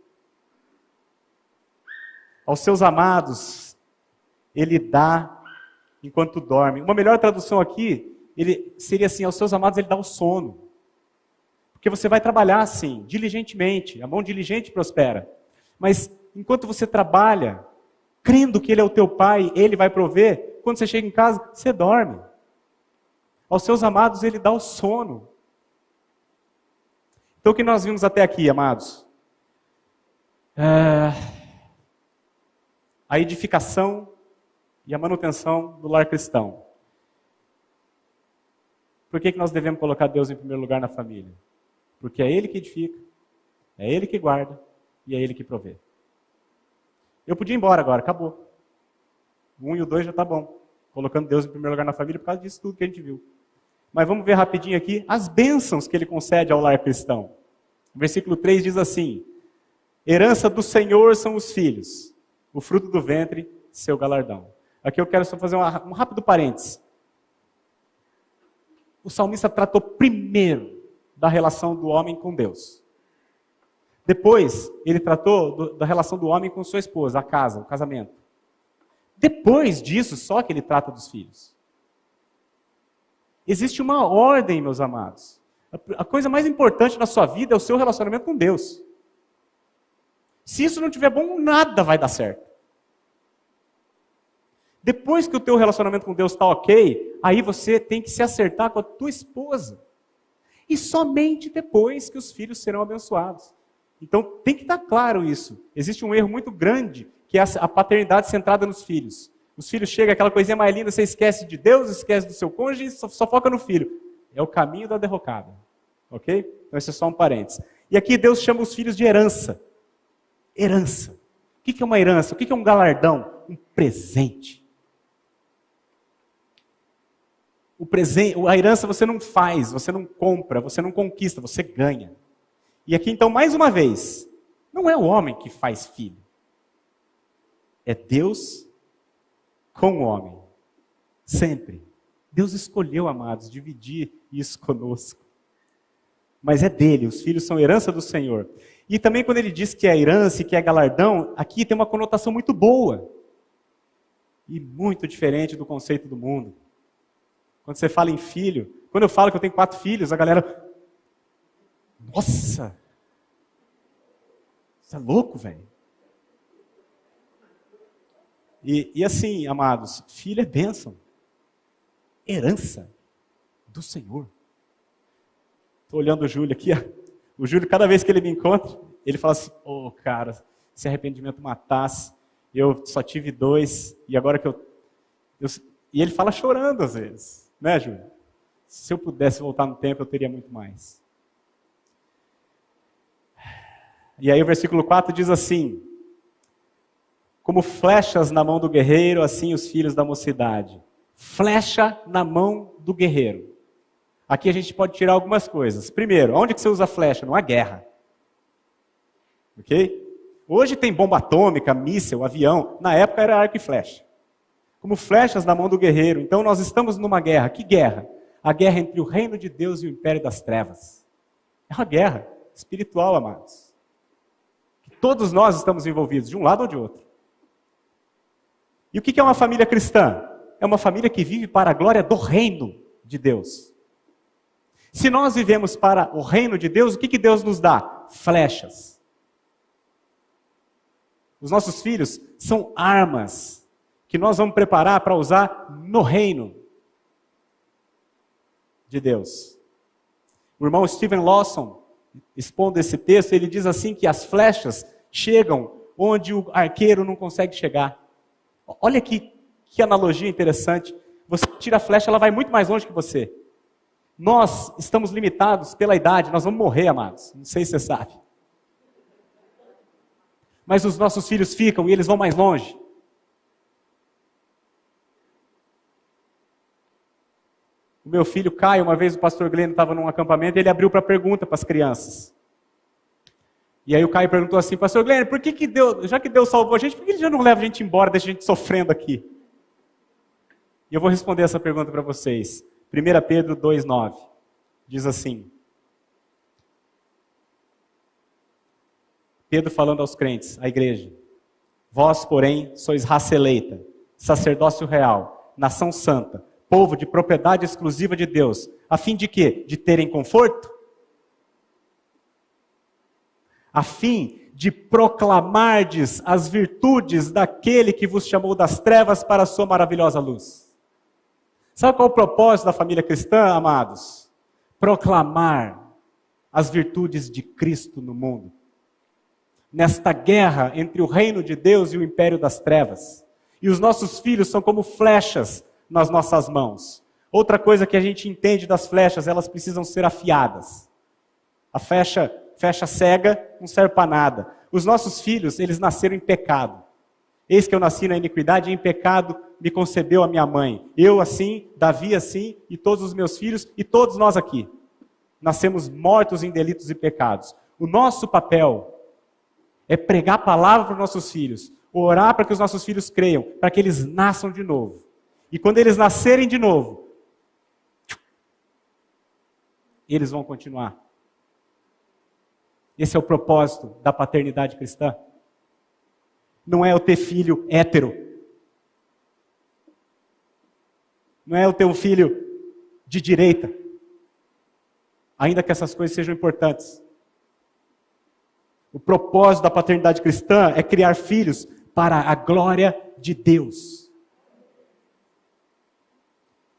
Aos seus amados, Ele dá enquanto dorme. Uma melhor tradução aqui, seria assim, aos seus amados Ele dá o sono. Porque você vai trabalhar assim, diligentemente, a mão diligente prospera. Mas enquanto você trabalha, crendo que Ele é o teu Pai, Ele vai prover, quando você chega em casa, você dorme. Aos seus amados Ele dá o sono. Então o que nós vimos até aqui, amados? A edificação e a manutenção do lar cristão. Por que nós devemos colocar Deus em primeiro lugar na família? Porque é Ele que edifica, é Ele que guarda e é Ele que provê. Eu podia ir embora agora, acabou. O 1 e o 2 já está bom. Colocando Deus em primeiro lugar na família por causa disso tudo que a gente viu. Mas vamos ver rapidinho aqui as bênçãos que Ele concede ao lar cristão. O versículo 3 diz assim, herança do Senhor são os filhos, o fruto do ventre, seu galardão. Aqui eu quero só fazer um rápido parênteses. O salmista tratou primeiro da relação do homem com Deus. Depois, ele tratou da relação do homem com sua esposa, a casa, o casamento. Depois disso, só que ele trata dos filhos. Existe uma ordem, meus amados. A coisa mais importante na sua vida é o seu relacionamento com Deus. Se isso não estiver bom, nada vai dar certo. Depois que o teu relacionamento com Deus está ok, aí você tem que se acertar com a tua esposa. E somente depois que os filhos serão abençoados. Então tem que estar claro isso. Existe um erro muito grande, que é a paternidade centrada nos filhos. Os filhos chegam, aquela coisinha mais linda, você esquece de Deus, esquece do seu cônjuge e só foca no filho. É o caminho da derrocada. Ok? Então esse é só um parênteses. E aqui Deus chama os filhos de herança. Herança. O que é uma herança? O que é um galardão? Um presente. A herança você não faz, você não compra, você não conquista, você ganha. E aqui então, mais uma vez, não é o homem que faz filho. É Deus com o homem. Sempre. Deus escolheu, amados, dividir isso conosco. Mas é dele, os filhos são herança do Senhor. E também quando ele diz que é herança e que é galardão, aqui tem uma conotação muito boa. E muito diferente do conceito do mundo. Quando você fala em filho, quando eu falo que eu tenho 4 filhos, a galera... Nossa! Você é louco, velho? E assim, amados, filho é bênção. Herança do Senhor. Estou olhando o Júlio aqui, ó. O Júlio, cada vez que ele me encontra, ele fala assim, cara, se arrependimento matasse, eu só tive 2, e agora que eu... E ele fala chorando às vezes, né, Júlio? Se eu pudesse voltar no tempo, eu teria muito mais. E aí o versículo 4 diz assim, como flechas na mão do guerreiro, assim os filhos da mocidade. Flecha na mão do guerreiro. Aqui a gente pode tirar algumas coisas. Primeiro, onde que você usa flecha? Numa guerra. Ok? Hoje tem bomba atômica, míssil, avião. Na época era arco e flecha. Como flechas na mão do guerreiro. Então nós estamos numa guerra. Que guerra? A guerra entre o reino de Deus e o império das trevas. É uma guerra espiritual, amados. Que todos nós estamos envolvidos, de um lado ou de outro. E o que é uma família cristã? É uma família que vive para a glória do reino de Deus. Se nós vivemos para o reino de Deus, o que Deus nos dá? Flechas. Os nossos filhos são armas que nós vamos preparar para usar no reino de Deus. O irmão Steven Lawson, expondo esse texto, ele diz assim que as flechas chegam onde o arqueiro não consegue chegar. Olha que analogia interessante. Você tira a flecha, ela vai muito mais longe que você. Nós estamos limitados pela idade, nós vamos morrer, amados. Não sei se você sabe. Mas os nossos filhos ficam e eles vão mais longe. O meu filho Caio, uma vez o pastor Glênio estava num acampamento e ele abriu para pergunta para as crianças. E aí o Caio perguntou assim, pastor Glênio, por que Deus, já que Deus salvou a gente, por que ele já não leva a gente embora, deixa a gente sofrendo aqui? E eu vou responder essa pergunta para vocês. 1 Pedro 2,9 diz assim, Pedro falando aos crentes, à igreja, vós, porém, sois raça eleita, sacerdócio real, nação santa, povo de propriedade exclusiva de Deus, a fim de quê? De terem conforto? A fim de proclamardes as virtudes daquele que vos chamou das trevas para a sua maravilhosa luz. Sabe qual é o propósito da família cristã, amados? Proclamar as virtudes de Cristo no mundo. Nesta guerra entre o reino de Deus e o império das trevas. E os nossos filhos são como flechas nas nossas mãos. Outra coisa que a gente entende das flechas, elas precisam ser afiadas. A flecha cega não serve para nada. Os nossos filhos, eles nasceram em pecado. Eis que eu nasci na iniquidade e em pecado me concebeu a minha mãe. Eu assim, Davi assim, e todos os meus filhos, e todos nós aqui. Nascemos mortos em delitos e pecados. O nosso papel é pregar a palavra para os nossos filhos, orar para que os nossos filhos creiam, para que eles nasçam de novo. E quando eles nascerem de novo, eles vão continuar. Esse é o propósito da paternidade cristã. Não é eu ter filho hétero. não é o teu filho de direita. Ainda que essas coisas sejam importantes. O propósito da paternidade cristã é criar filhos para a glória de Deus.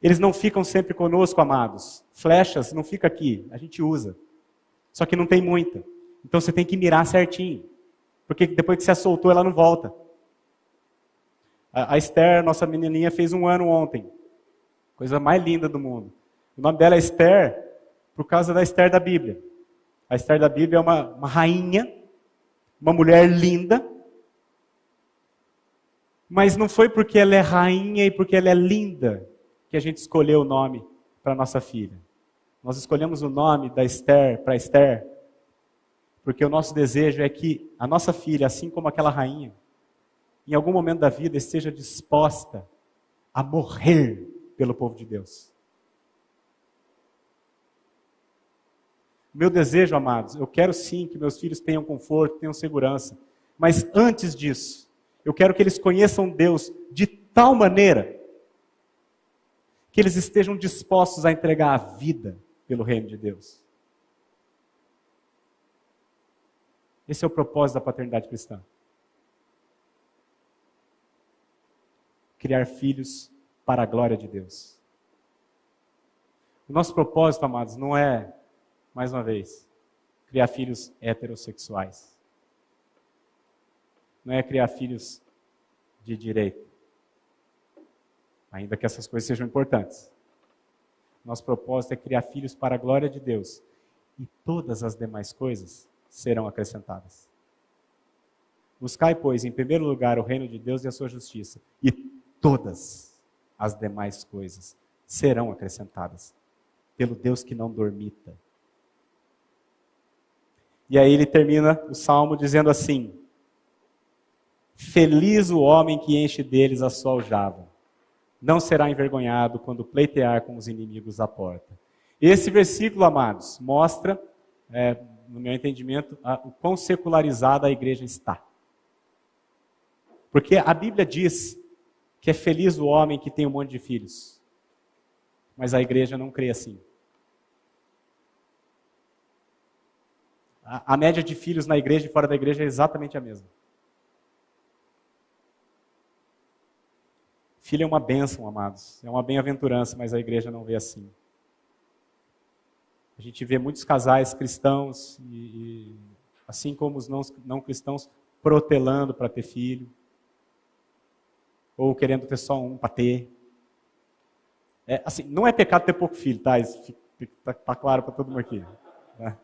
Eles não ficam sempre conosco, amados. Flechas não fica aqui, a gente usa. Só que não tem muita. Então você tem que mirar certinho. Porque depois que você a soltou, ela não volta. A Esther, nossa menininha, fez 1 ano ontem. Coisa mais linda do mundo. O nome dela é Esther por causa da Esther da Bíblia. A Esther da Bíblia é uma rainha, uma mulher linda. Mas não foi porque ela é rainha e porque ela é linda que a gente escolheu o nome para nossa filha. Nós escolhemos o nome da Esther para Esther porque o nosso desejo é que a nossa filha, assim como aquela rainha, em algum momento da vida esteja disposta a morrer pelo povo de Deus. Meu desejo, amados, eu quero sim que meus filhos tenham conforto, tenham segurança, mas antes disso, eu quero que eles conheçam Deus de tal maneira que eles estejam dispostos a entregar a vida pelo reino de Deus. Esse é o propósito da paternidade cristã. Criar filhos para a glória de Deus. O nosso propósito, amados, não é, mais uma vez, criar filhos heterossexuais. Não é criar filhos de direita. Ainda que essas coisas sejam importantes. Nosso propósito é criar filhos para a glória de Deus. E todas as demais coisas serão acrescentadas. Buscai, pois, em primeiro lugar o reino de Deus e a sua justiça. E todas as demais coisas serão acrescentadas. Pelo Deus que não dormita. E aí ele termina o salmo dizendo assim: feliz o homem que enche deles a sua aljava. Não será envergonhado quando pleitear com os inimigos à porta. Esse versículo, amados, mostra, no meu entendimento, o quão secularizada a igreja está. Porque a Bíblia diz que é feliz o homem que tem um monte de filhos. Mas a igreja não crê assim. A média de filhos na igreja e fora da igreja é exatamente a mesma. Filho é uma bênção, amados. É uma bem-aventurança, mas a igreja não vê assim. A gente vê muitos casais cristãos, assim como os não cristãos, protelando para ter filho. Ou querendo ter só um para ter. Assim, não é pecado ter pouco filho, tá? Isso tá claro para todo mundo aqui. Tá?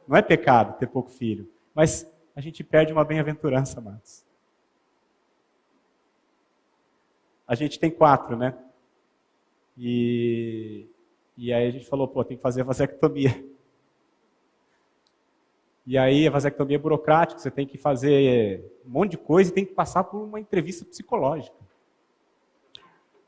Não é pecado ter pouco filho. Mas a gente perde uma bem-aventurança, amados. A gente tem 4, né? E aí a gente falou, tem que fazer a vasectomia. E aí a vasectomia é burocrática, você tem que fazer um monte de coisa e tem que passar por uma entrevista psicológica.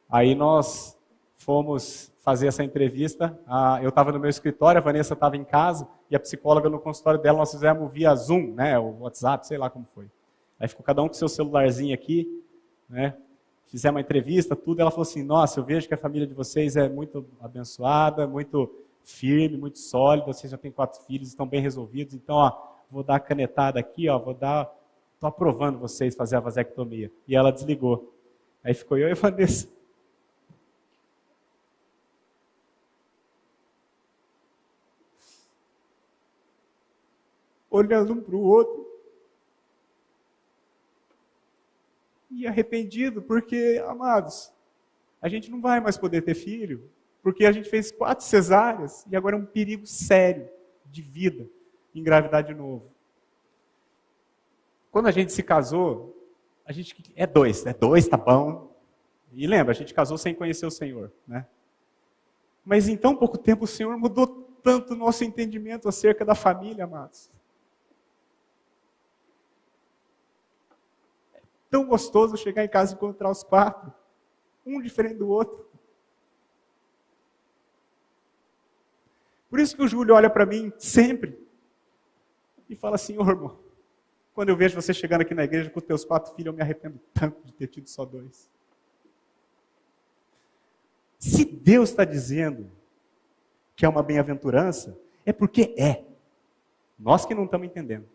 Aí nós fomos fazer essa entrevista, eu estava no meu escritório, a Vanessa estava em casa, e a psicóloga no consultório dela, nós fizemos via Zoom, né, o WhatsApp, sei lá como foi. Aí ficou cada um com seu celularzinho aqui, né, fizemos uma entrevista, tudo, ela falou assim, nossa, eu vejo que a família de vocês é muito abençoada, muito firme, muito sólida, vocês já têm 4 filhos, estão bem resolvidos, então, vou dar a canetada aqui, estou aprovando vocês fazer a vasectomia. E ela desligou. Aí ficou eu e a Vanessa. Olhando um para o outro. E arrependido, porque, amados, a gente não vai mais poder ter filho, porque a gente fez 4 cesáreas e agora é um perigo sério de vida engravidar de novo. Quando a gente se casou, a gente é 2, tá bom. E lembra, a gente casou sem conhecer o Senhor, né? Mas em tão pouco tempo o Senhor mudou tanto o nosso entendimento acerca da família, amados. É tão gostoso chegar em casa e encontrar os 4, um diferente do outro. Por isso que o Júlio olha para mim sempre e fala assim, irmão, quando eu vejo você chegando aqui na igreja com os teus 4 filhos, eu me arrependo tanto de ter tido só 2. Se Deus está dizendo que é uma bem-aventurança, é porque é. Nós que não estamos entendendo.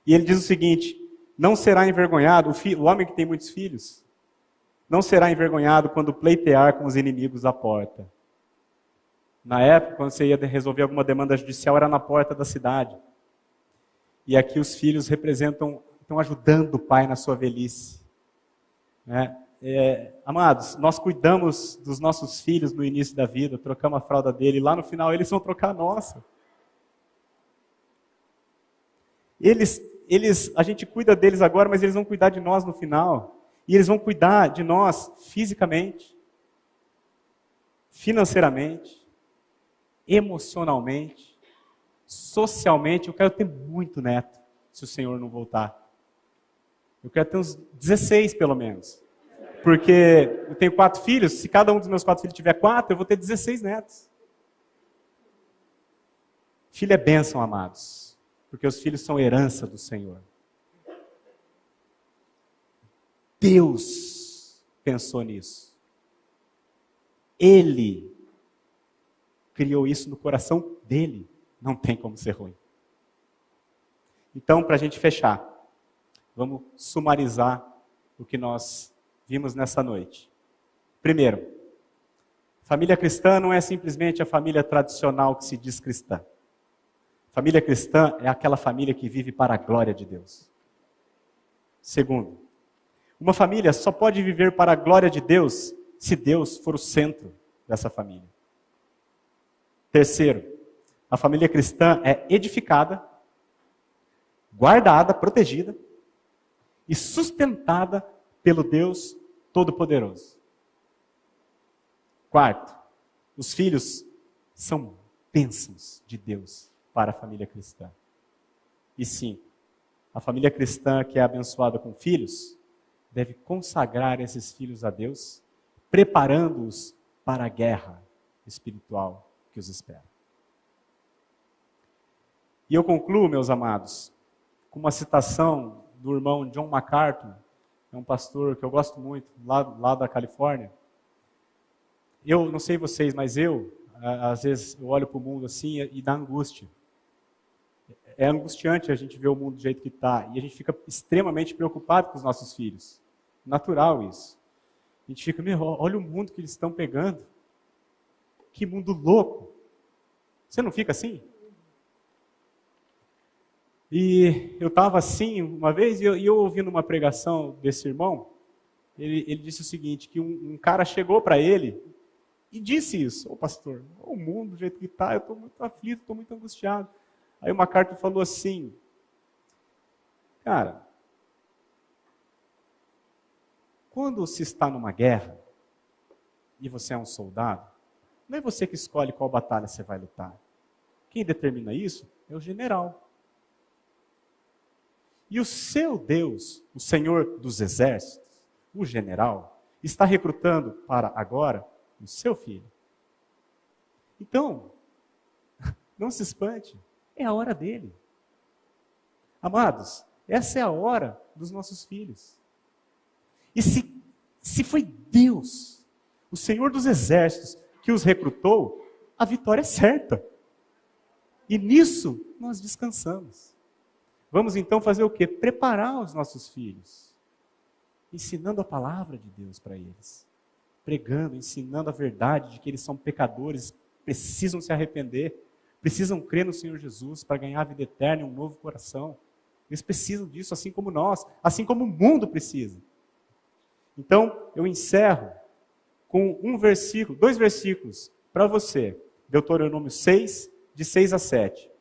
E ele diz o seguinte: não será envergonhado, o homem que tem muitos filhos, não será envergonhado quando pleitear com os inimigos à porta. Na época, quando você ia resolver alguma demanda judicial, era na porta da cidade. E aqui os filhos estão ajudando o pai na sua velhice. Né? Amados, nós cuidamos dos nossos filhos no início da vida, trocamos a fralda dele, e lá no final eles vão trocar a nossa. A gente cuida deles agora, mas eles vão cuidar de nós no final. E eles vão cuidar de nós fisicamente, financeiramente, emocionalmente, socialmente. Eu quero ter muito neto, se o Senhor não voltar. Eu quero ter uns 16 pelo menos. Porque eu tenho 4 filhos, se cada um dos meus 4 filhos tiver 4, eu vou ter 16 netos. Filho é bênção, amados, porque os filhos são herança do Senhor. Deus pensou nisso. Ele criou isso no coração dele. Não tem como ser ruim. Então, para a gente fechar, vamos sumarizar o que nós vimos nessa noite. Primeiro, família cristã não é simplesmente a família tradicional que se diz cristã. Família cristã é aquela família que vive para a glória de Deus. Segundo, uma família só pode viver para a glória de Deus se Deus for o centro dessa família. Terceiro, a família cristã é edificada, guardada, protegida e sustentada pelo Deus Todo-Poderoso. Quarto, os filhos são bênçãos de Deus para a família cristã. E cinco, a família cristã que é abençoada com filhos deve consagrar esses filhos a Deus, preparando-os para a guerra espiritual que os espera. E eu concluo, meus amados, com uma citação do irmão John MacArthur, é um pastor que eu gosto muito, lá da Califórnia. Eu não sei vocês, mas às vezes, eu olho para o mundo assim e dá angústia. É angustiante a gente ver o mundo do jeito que está, e a gente fica extremamente preocupado com os nossos filhos. Natural isso. A gente fica, olha o mundo que eles estão pegando. Que mundo louco. Você não fica assim? E eu estava assim uma vez, e eu ouvindo uma pregação desse irmão, ele disse o seguinte, que um cara chegou para ele e disse isso: ô pastor, o mundo do jeito que está, eu estou muito aflito, estou muito angustiado. Aí o MacArthur falou assim: cara, quando se está numa guerra e você é um soldado, não é você que escolhe qual batalha você vai lutar. Quem determina isso é o general. E o seu Deus, o Senhor dos Exércitos, o general, está recrutando para agora o seu filho. Então, não se espante, é a hora dele. Amados, essa é a hora dos nossos filhos. E se foi Deus, o Senhor dos Exércitos, que os recrutou, a vitória é certa. E nisso nós descansamos. Vamos então fazer o quê? Preparar os nossos filhos, ensinando a palavra de Deus para eles, pregando, ensinando a verdade de que eles são pecadores, precisam se arrepender, precisam crer no Senhor Jesus para ganhar a vida eterna e um novo coração. Eles precisam disso, assim como nós, assim como o mundo precisa. Então, eu encerro com dois versículos para você. Deuteronômio 6, de 6 a 7.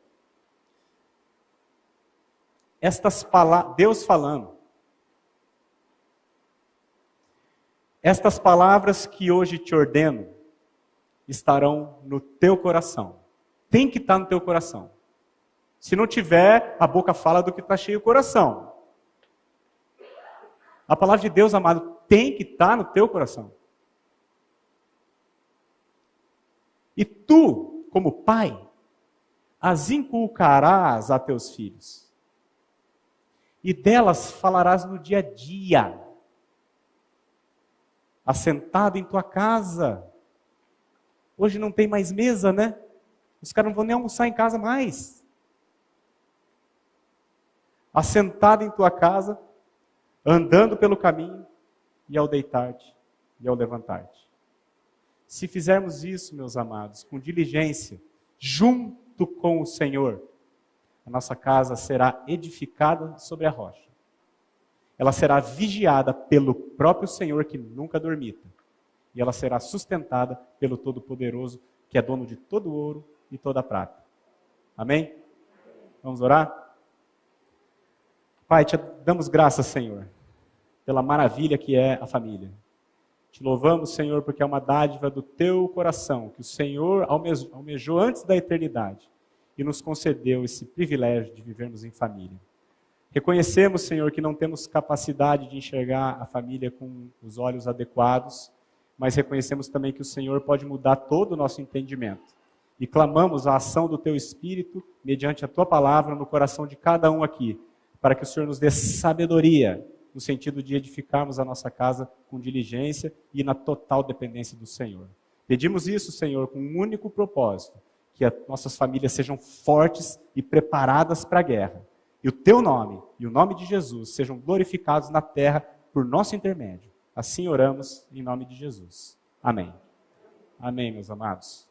Estas palavras, Deus falando. Estas palavras que hoje te ordeno estarão no teu coração. Tem que estar no teu coração. Se não tiver, a boca fala do que está cheio o coração. A palavra de Deus, amado, tem que estar no teu coração. E tu, como pai, as inculcarás a teus filhos. E delas falarás no dia a dia. assentado em tua casa. Hoje não tem mais mesa, né? Os caras não vão nem almoçar em casa mais. Assentado em tua casa, andando pelo caminho, e ao deitar-te, e ao levantar-te. Se fizermos isso, meus amados, com diligência, junto com o Senhor, a nossa casa será edificada sobre a rocha. Ela será vigiada pelo próprio Senhor, que nunca dormita. E ela será sustentada pelo Todo-Poderoso, que é dono de todo o ouro e toda a prata. Amém? Vamos orar? Pai, te damos graças, Senhor, pela maravilha que é a família. Te louvamos, Senhor, porque é uma dádiva do teu coração, que o Senhor almejou antes da eternidade e nos concedeu esse privilégio de vivermos em família. Reconhecemos, Senhor, que não temos capacidade de enxergar a família com os olhos adequados, mas reconhecemos também que o Senhor pode mudar todo o nosso entendimento. E clamamos a ação do teu Espírito, mediante a tua palavra, no coração de cada um aqui, para que o Senhor nos dê sabedoria, no sentido de edificarmos a nossa casa com diligência e na total dependência do Senhor. Pedimos isso, Senhor, com um único propósito, que as nossas famílias sejam fortes e preparadas para a guerra. E o teu nome e o nome de Jesus sejam glorificados na terra por nosso intermédio. Assim oramos em nome de Jesus. Amém. Amém, meus amados.